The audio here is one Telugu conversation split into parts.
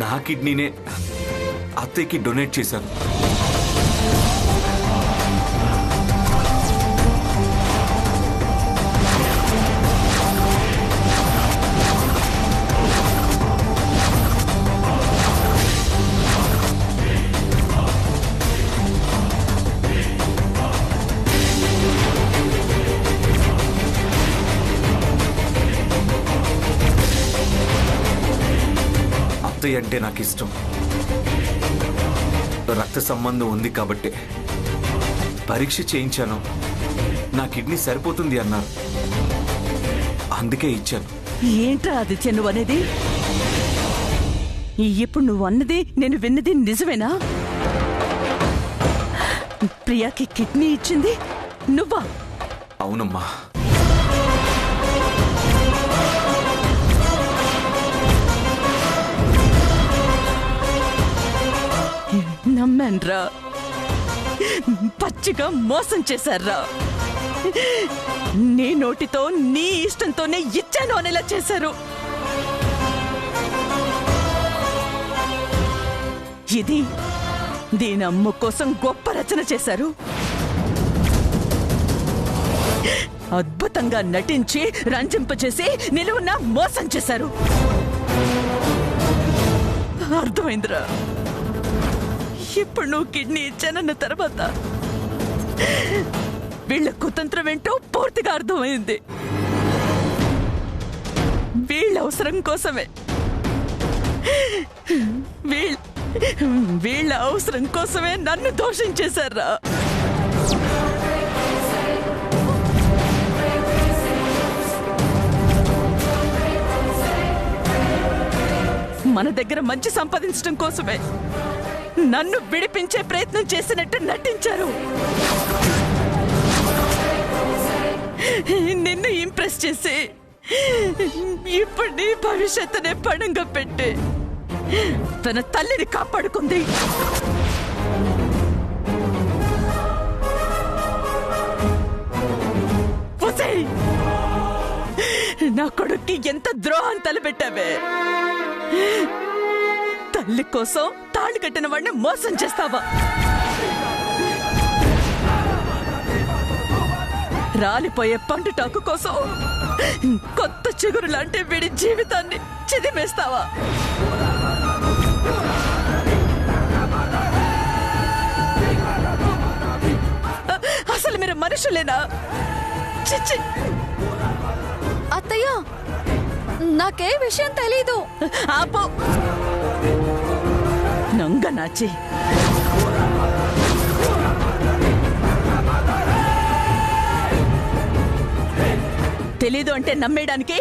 నా కిడ్నీనే అత్తయ్యకి డొనేట్ చేశాను. అత్తయ్య అంటే నాకు ఇష్టం. రక్త సంబంధం ఉంది కాబట్టి పరీక్ష చేయించాను. నా కిడ్నీ సరిపోతుంది అన్నారు, అందుకే ఇచ్చాను. ఏంట్రా ఆదిత్య నువ్వు అనేది? ఇప్పుడు నువ్వు అన్నది నేను విన్నది నిజమేనా? ప్రియాకి కిడ్నీ ఇచ్చింది నువ్వా? అవునమ్మా. నమ్మాన్రా, పచ్చిగా మోసం చేశారా. నీ నోటితో నీ ఇష్టంతోనే ఇచ్చాను అనేలా చేశారు. ఇది దీని అమ్మ కోసం గొప్ప రచన చేశారు. అద్భుతంగా నటించి రంజింపచేసి నిలువున మోసం చేశారు. అర్థమైందిరా. ఇప్పుడు నువ్వు కిడ్నీ ఇచ్చానన్న తర్వాత వీళ్ళ కుతంత్రం ఏంటో పూర్తిగా అర్థమైంది. వీళ్ళ అవసరం కోసమే వీళ్ళ అవసరం కోసమే నన్ను దోషం చేశారా. మన దగ్గర మంచి సంపాదించడం కోసమే నన్ను విడిపించే ప్రయత్నం చేసినట్టు నటించారు. నిన్ను ఇంప్రెస్ చేసి ఇప్పుడు నీ భవిష్యత్తునే పణంగా పెట్టి తన తల్లిని కాపాడుకుంది. నా కొడుక్కి ఎంత ద్రోహం తలపెట్టావే. తల్లి కోసం తాళి కట్టిన వాడిని మోసం చేస్తావా? రాలిపోయే పండుటాకు కోసం కొత్త చిగురు లాంటి వీడి జీవితాన్ని చిదిమేస్తావా? అసలు మీరు మనుషులేనా? చిచ్చి. అత్తయ్య, నాకే విషయం తెలీదు. ఆపో నంగనాచి. తెలీదు అంటే నమ్మేయడానికి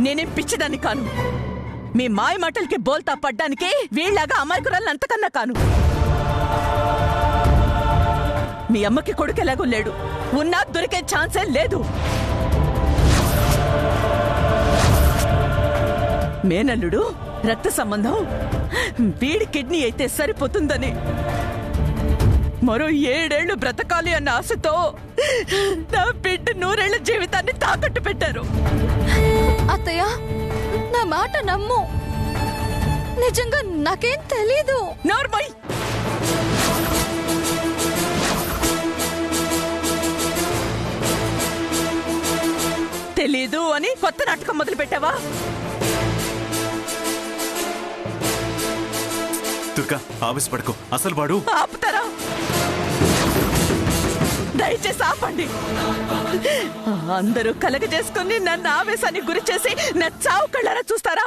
నేనేం పిచ్చిదాన్ని కాను. మీ మాయ మాటలకి బోల్తా పడ్డానికి వీళ్ళలాగా అమాయకురాలను అంతకన్నా కాను. మీ అమ్మకి కొడుకు ఎలాగో లేడు, ఉన్నా దొరికే ఛాన్సే లేదు. మేనల్లుడు రక్త సంబంధం వీడి కిడ్నీ అయితే సరిపోతుందని మరో 7 ఏళ్లు బ్రతకాలి అన్న ఆశతో నా బిడ్డ 100 ఏళ్ల జీవితాన్ని తాకట్టు పెట్టారు. అత్తయ్య, నా మాట నమ్ము. నిజంగా నాకేం తెలీదు. నార్మల్. తెలీదు అని కొత్త నాటకం మొదలు పెట్టావా? దుర్గా, ఆవేశపడకు. అసలు వాడు ఆపుతారా? దయచేసి ఆపండి. అందరూ కలగజేసుకుని నన్ను ఆవేశానికి గురి చేసి నా చావు కళ్ళారా చూస్తారా?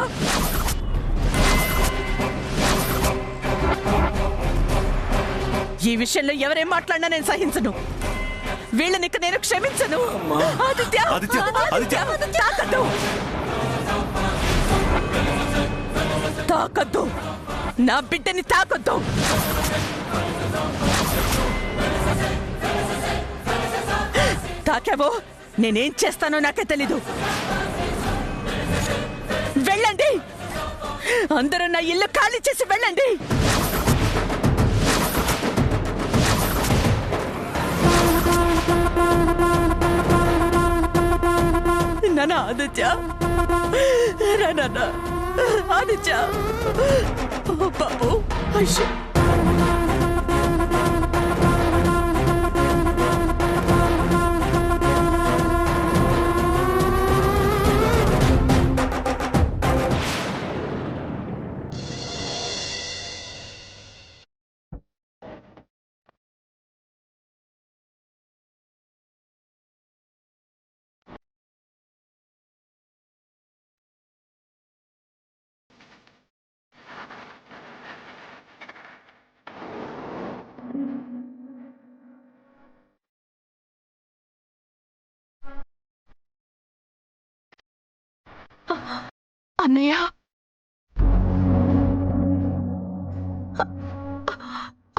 ఈ విషయంలో ఎవరేం మాట్లాడినా నేను సహించను. వీళ్ళని నేను క్షమించను. ఆదిత్య, ఆదిత్య, ఆదిత్య. తాకద్దు, తాకద్దు, నా బిడ్డని తాకొద్దు. తాకావో నేనేం చేస్తానో నాకే తెలీదు. వెళ్ళండి, అందరూ నా ఇల్లు ఖాళీ చేసి వెళ్ళండి. నాన్న, ఆదిత్య, రా నాన్న, ఆదిత్య బాబు అయ్యో అన్నయ్య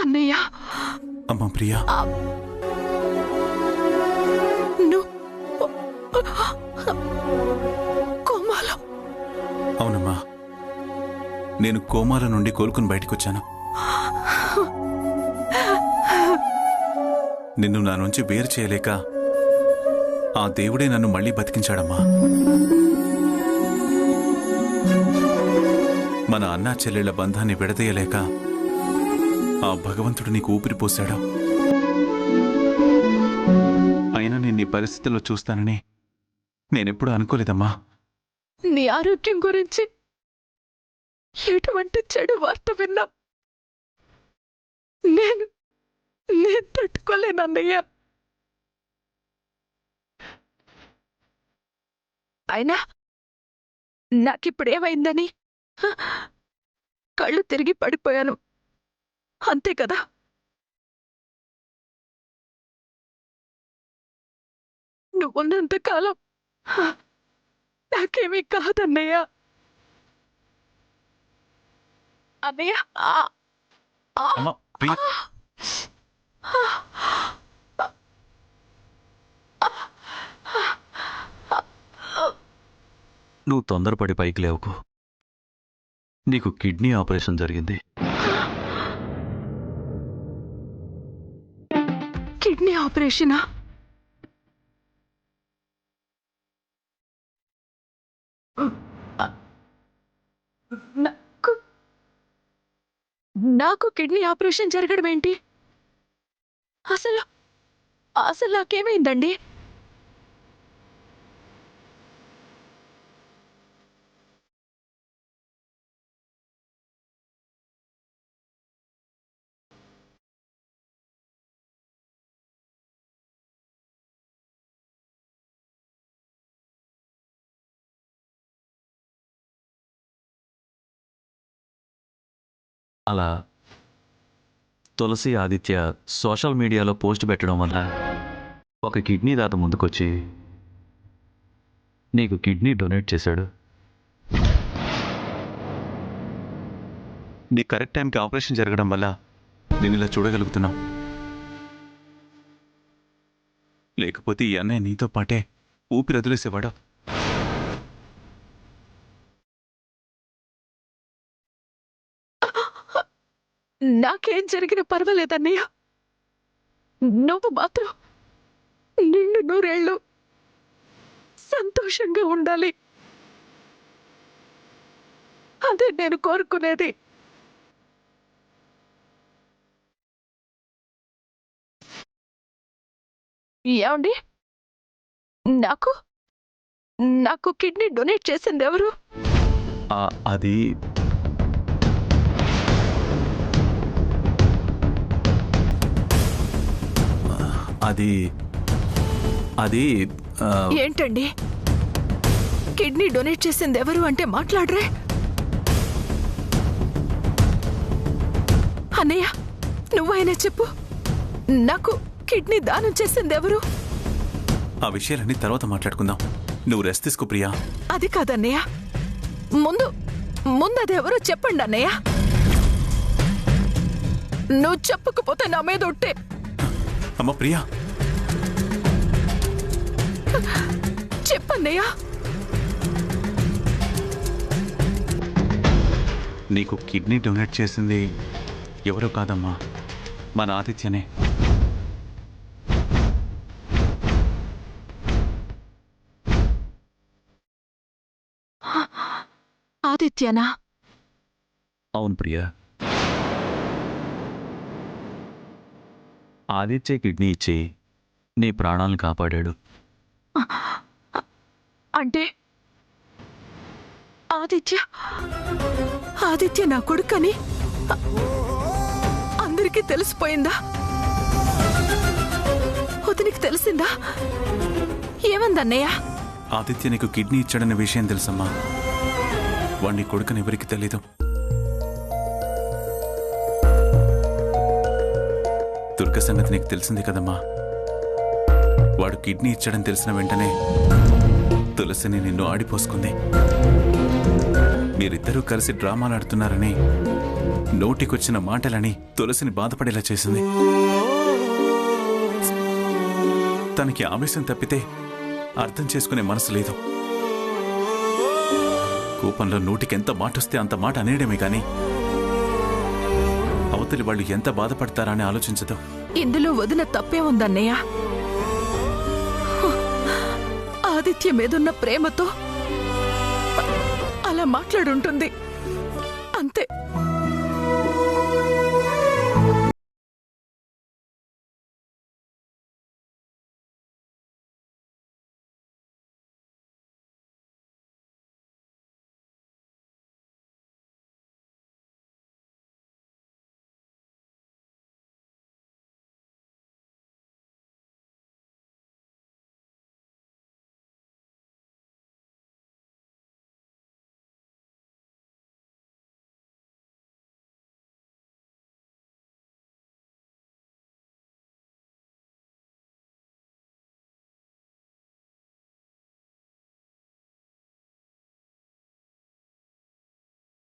అన్నయ్య అమ్మా ప్రియా, కోమాలో అవునమ్మా, నేను కోమాల నుండి కోలుకుని బయటకొచ్చాను. నిన్ను నా నుంచి వేరు చేయలేక ఆ దేవుడే నన్ను మళ్ళీ బతికించాడమ్మా. మన అన్నా చెల్లెళ్ల బంధాన్ని విడదీయలేక ఆ భగవంతుడు నీకు ఊపిరి పోశాడు. అయినా నేను ఈ పరిస్థితుల్లో చూస్తానని నేనెప్పుడూ అనుకోలేదమ్మా. నీ ఆరోగ్యం గురించి ఎటువంటి చెడు వార్త విన్నా నేను తట్టుకోలేనన్నయ్య. అయినా నాకిప్పుడేమైందని కళ్ళు తిరిగి పడిపోయాను, అంతే కదా. నువ్వున్నంతకాలం నాకేమీ కాదన్నయ్య. అన్నయ్య అమ్మా ప్రియా, నువ్వు తొందరపడి పైకి లేవకు. నీకు కిడ్నీ ఆపరేషన్ జరిగింది. కిడ్నీ ఆపరేషనా? నాకు కిడ్నీ ఆపరేషన్ జరగడం ఏంటి? అసలు నాకేమైందండి? అలా తులసి ఆదిత్య సోషల్ మీడియాలో పోస్ట్ పెట్టడం వల్ల ఒక కిడ్నీ దాత ముందుకొచ్చి నీకు కిడ్నీ డొనేట్ చేశాడు. నీ కరెక్ట్ టైంకి ఆపరేషన్ జరగడం వల్ల నేను ఇలా చూడగలుగుతున్నాం. లేకపోతే ఈ అన్నయ్య నీతో పాటే ఊపిరి వదిలేసేవాడు. నాకేం జరిగినా పర్వాలేదన్నయ్య. నువ్వు మాత్రం నిన్ను నూరేళ్ళు సంతోషంగా ఉండాలి, అదే నేను కోరుకునేది. ఏమండి, నాకు కిడ్నీ డొనేట్ చేసింది ఎవరు? అది అది అది ఏంటండి, కిడ్నీ డొనేట్ చేసింది ఎవరు అంటే మాట్లాడరే? అన్నయ్య, నువ్వైనా చెప్పు, నాకు కిడ్నీ దానం చేసింది ఎవరు? ఆ విషయాలన్నీ తర్వాత మాట్లాడుకుందాం. నువ్వు రెస్ట్ తీసుకో ప్రియా. అది కాదన్నయ్య, ముందు అది ఎవరో చెప్పండి అన్నయ్య. నువ్వు చెప్పకపోతే నా మీద ఒట్టే. అమ్మ ప్రియా, చెప్పన్నయ్య. నీకు కిడ్నీ డొనేట్ చేసింది ఎవరో కాదమ్మా, మన ఆదిత్యనే. ఆదిత్యనా? అవును ప్రియా. ఆదిత్య కిడ్నీ ఇచ్చి నీ ప్రాణాలను కాపాడాడు. అంటే ఆదిత్య నా కొడుకని అందరికీ తెలిసిపోయిందా? వదినికి తెలిసిందా? ఏమందన్నయ్య? ఆదిత్య నీకు కిడ్నీ ఇచ్చాడన్న విషయం తెలుసమ్మా. వాడిని కొడుకని ఎవరికి తెలీదు. దుర్గ సంగతి నీకు తెలిసింది కదమ్మా. వాడు కిడ్నీ ఇచ్చాడని తెలిసిన వెంటనే తులసిని నిన్ను ఆడిపోసుకుంది. మీరిద్దరూ కలిసి డ్రామాలాడుతున్నారని, నోటికొచ్చిన మాటలని తులసిని బాధపడేలా చేసింది. తనకి ఆవేశం తప్పితే అర్థం చేసుకునే మనసు లేదు. కోపంలో నోటికెంత మాటొస్తే అంత మాట అనేయడమే కాని అవతలి వాళ్ళు ఎంత బాధపడతారా అని ఆలోచించదు. ఇందులో వదిన తప్పే ఉందన్నయ్య. ఆదిత్య మీదున్న ప్రేమతో అలా మాట్లాడుంటుంది అంతే.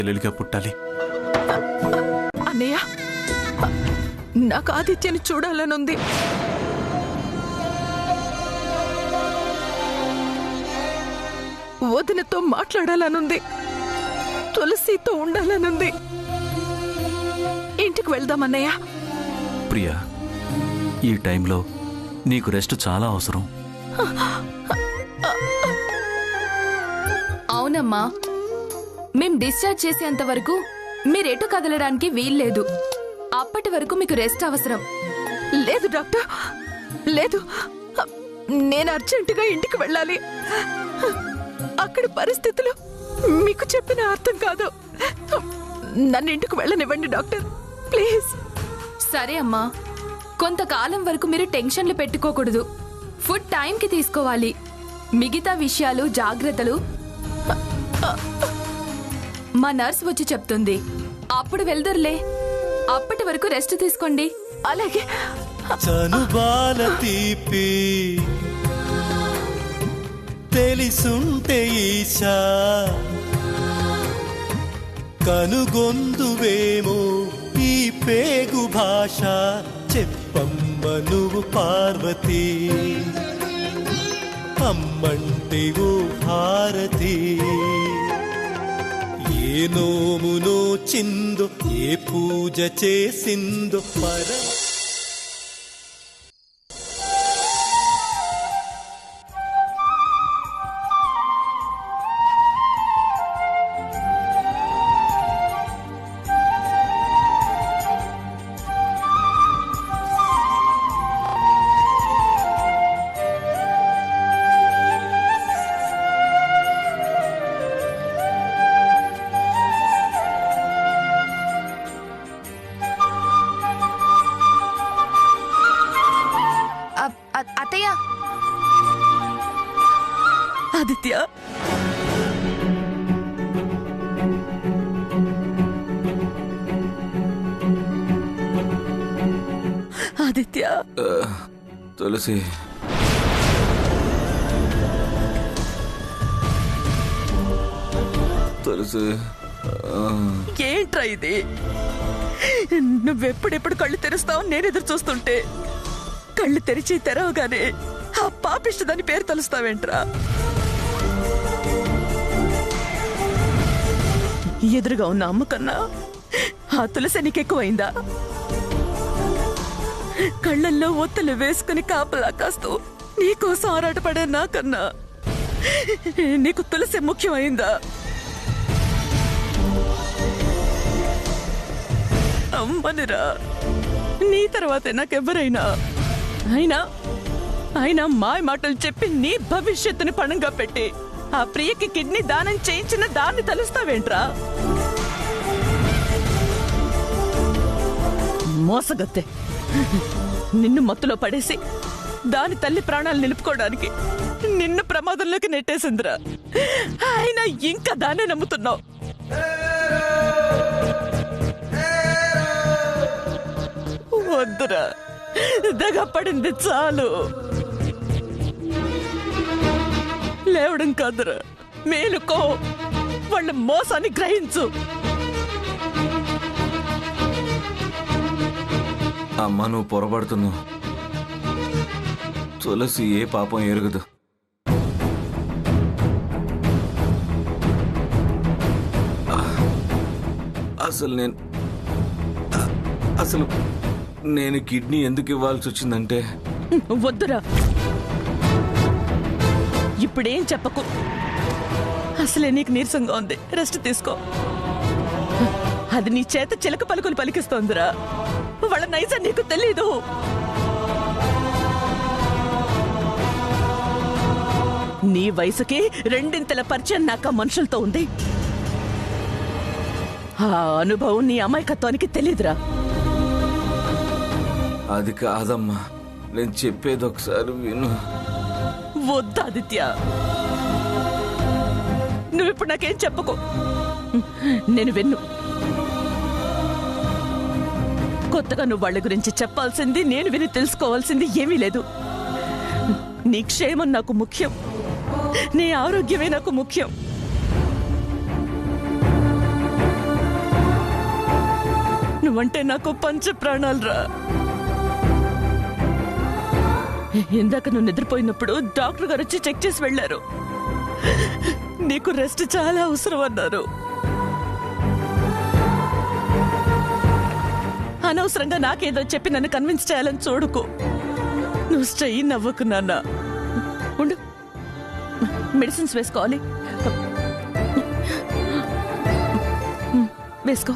చెల్లెలిగా పుట్టాలి. అన్నయ్య, నాకు ఆదిత్యని చూడాలనుంది. వదినతో మాట్లాడాలనుంది. తులసితో ఉండాలనుంది. ఇంటికి వెళ్దామన్నయ్య. ప్రియా, ఈ టైంలో నీకు రెస్ట్ చాలా అవసరం. అవునమ్మా, మేం డిశ్చార్జ్ చేసేంత వరకు మీరెటు కదలడానికి వీల్లేదు. అప్పటి వరకు మీకు రెస్ట్ అవసరం. లేదు డాక్టర్, లేదు. నేను అర్జెంటుగా ఇంటికి వెళ్ళాలి. అక్కడ పరిస్థితులు మీకు చెప్పిన అర్థం కాదు. నన్ను ఇంటికి వెళ్ళనివ్వండి డాక్టర్, ప్లీజ్. సరే అమ్మా, కొంతకాలం వరకు మీరు టెన్షన్లు పెట్టుకోకూడదు. ఫుడ్ టైంకి తీసుకోవాలి. మిగతా విషయాలు, జాగ్రత్తలు మా నర్స్ వచ్చి చెప్తుంది. అప్పుడు వెళ్దురులే. అప్పటి వరకు రెస్ట్ తీసుకోండి. అలాగే. చనుబాల తీపి తెలిసుంటే ఈశా కనుగొందువేమో ఈ పేగు భాష. చెప్పమ్మ నువ్వు పార్వతి, అమ్మంటే ఓ భారతి. ఏ నోమునో చిందో, ఏ పూజ చేసిందో అత్తయ్య. ఆదిత్య, ఆదిత్య. తులసి, తులసి. ఏంట్రా ఇది? నువ్వెప్పుడెప్పుడు కళ్ళు తెరుస్తావు నేను ఎదురు చూస్తుంటే, కళ్ళు తెరిచి తెరవగానే ఆ పాపిష్టదని పేరు తలుస్తావేంట్రా? ఎదురుగా ఉన్న అమ్మ కన్నా ఆ తులసి నీకెక్కువైందా? కళ్ళల్లో ఒత్తులు వేసుకుని కాపలా కాస్తూ నీకోసం ఆరాటపడే నాకన్నా నీకు తులసి ముఖ్యమైందా? అమ్మనిరా. నీ తర్వాతే నాకెవరైనా. అయినా మాయ మాటలు చెప్పి నీ భవిష్యత్తుని పణంగా పెట్టి ఆ ప్రియకి కిడ్నీ దానం చేయించిన దాన్ని తలుస్తావేంట్రా? మోసగత్తే, నిన్ను మత్తులో పడేసి దాని తల్లి ప్రాణాలు నిలుపుకోవడానికి నిన్ను ప్రమాదంలోకి నెట్టేసిందిరా. అయినా ఇంకా దాన్నే నమ్ముతున్నావు. వద్దురా, దగపడింది చాలు. లేవడం కాదురా, మేలుకో, వాళ్ళ మోసాన్ని గ్రహించు. అమ్మా, నువ్వు పొరపడుతున్నావు. తులసి ఏ పాపం ఎరగదు. అసలు నేను కిడ్నీ ఎందుకు ఇవ్వాల్సి వచ్చిందంటే, వద్దురా, ఇప్పుడేం చెప్పకు. అసలే నీకు నీరసంగా ఉంది, రెస్ట్ తీసుకో. అది నీ చేత చిలక పలుకులు పలికిస్తోందిరా. వాళ్ళ నైజం నీకు తెలీదు. నీ వయసుకి రెండింతల పరిచయం నాక మనుషులతో ఉంది. ఆ అనుభవం నీ అమాయకత్వానికి తెలీదురా. అది కాదమ్మా, నేను చెప్పేది ఒకసారి విను. వద్దు ఆదిత్య, నువ్విప్పుడు నాకేం చెప్పకు. నేను విన్ను. కొత్తగా నువ్వు వాళ్ళ గురించి చెప్పాల్సింది, నేను విని తెలుసుకోవాల్సింది ఏమీ లేదు. నీ క్షేమం నాకు ముఖ్యం, నీ ఆరోగ్యమే నాకు ముఖ్యం. నువ్వంటే నాకు పంచ ప్రాణాలురా. ఇందాక నువ్వు నిద్రపోయినప్పుడు డాక్టర్ గారు వచ్చి చెక్ చేసి వెళ్లారు. నీకు రెస్ట్ చాలా అవసరం అన్నారు. అనవసరంగా నాకేదో చెప్పి నన్ను కన్విన్స్ చేయాలని చూడుకో. నువ్వు స్ట్రెయిన్ అవ్వకు నాన్న. ఉండు, మెడిసిన్స్ వేసుకోవాలి. వేసుకో.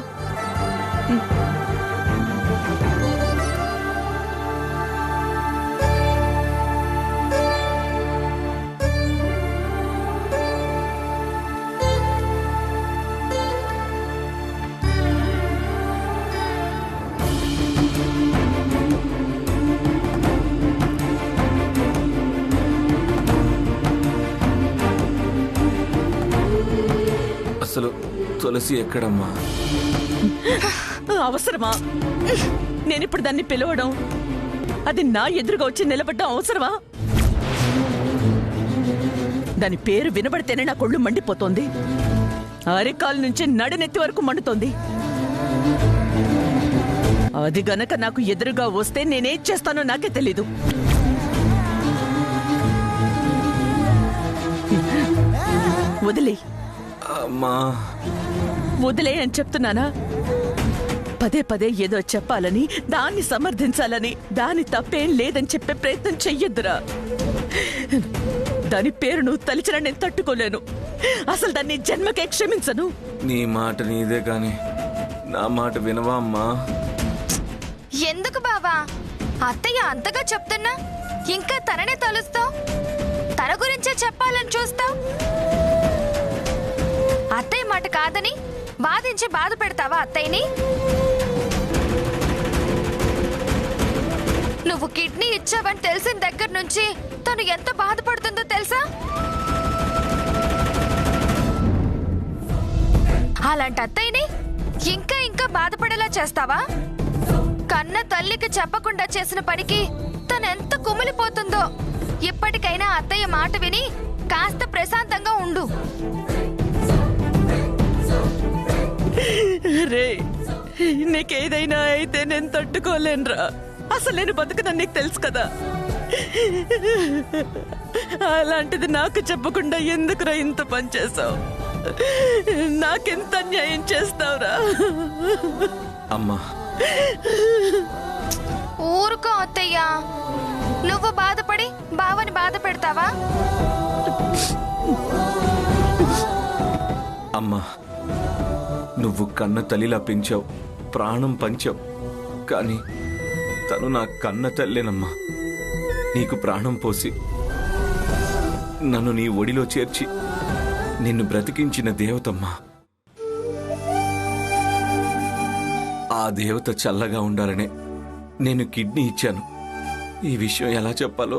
అసలు తులసి ఎక్కడమ్మా? అవసరమా నేనిప్పుడు దాన్ని పిలవడం? అది నా ఎదురుగా వచ్చి నిలబడ్డం అవసరమా? దాని పేరు వినబడితేనే నా కొళ్ళు మండిపోతోంది. అరికాల నుంచి నడునెత్తి వరకు మండుతోంది. అది గనక నాకు ఎదురుగా వస్తే నేనేం చేస్తానో నాకే తెలీదు. వదిలే అమ్మా, వదిలే అని చెప్తున్నానా? పదే పదే ఏదో చెప్పాలని, దాన్ని సమర్థించాలని, దాని తప్పేం లేదని చెప్పే ప్రయత్నం చెయ్యొద్దురా. దాని పేరు నువ్వు తలిచినా నేను తట్టుకోలేను. అసలు దాన్ని జన్మకే క్షమించను. నీ మాట నీదే కాని నా మాట వినవా అమ్మా? ఎందుకు బావా అత్తయ్య అంతగా చెప్తున్నా ఇంకా తననే తలుస్తావు? తన గురించే చెప్పాలని చూస్తావు? అత్తయ్య మాట కాదని బాధించి బాధ పెడతావా అత్తయ్యని? నువ్వు కిడ్నీ ఇచ్చావని తెలిసిన దగ్గర నుంచి తను ఎంత బాధపడుతుందో తెలుసా? అలాంటి అత్తయ్యని ఇంకా ఇంకా బాధపడేలా చేస్తావా? కన్న తల్లికి చెప్పకుండా చేసిన పనికి తనెంత కుమిలిపోతుందో. ఇప్పటికైనా అత్తయ్య మాట విని కాస్త ప్రశాంతంగా ఉండు. రే, నీకేదైనా అయితే నేను తట్టుకోలేనురా. అసలు నేను బతుకునని నీకు తెలుసు కదా. అలాంటిది నాకు చెప్పకుండా ఎందుకురా ఇంత పని చేసావు? నాకెంత అన్యాయం చేస్తావురా? అమ్మా, ఊరుకో అత్తయ్య. నువ్వు బాధపడి బావని బాధ పెడతావా? అమ్మా, నువ్వు కన్న తల్లిలా పెంచావు, ప్రాణం పంచావు, కానీ తను నా కన్న తల్లేనమ్మా. నీకు ప్రాణం పోసి నన్ను నీ ఒడిలో చేర్చి నిన్ను బ్రతికించిన దేవతమ్మా. ఆ దేవత చల్లగా ఉండాలనే నేను కిడ్నీ ఇచ్చాను. ఈ విషయం ఎలా చెప్పాలో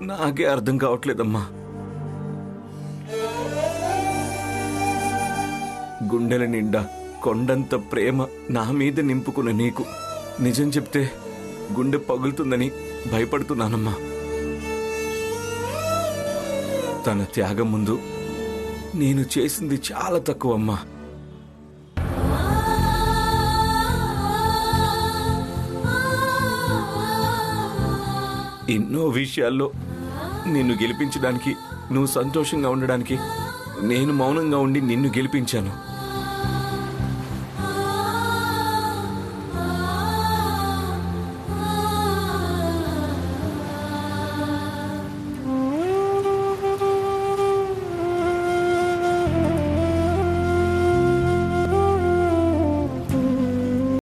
నాకే అర్థం కావట్లేదమ్మా. గుండెల నిండా కొండంత ప్రేమ నా మీద నింపుకున్న నీకు నిజం చెప్తే గుండె పగులుతుందని భయపడుతున్నానమ్మా. తన త్యాగం ముందు నేను చేసింది చాలా తక్కువమ్మా. ఎన్నో విషయాల్లో నిన్ను గెలిపించడానికి, నువ్వు సంతోషంగా ఉండడానికి నేను మౌనంగా ఉండి నిన్ను గెలిపించాను.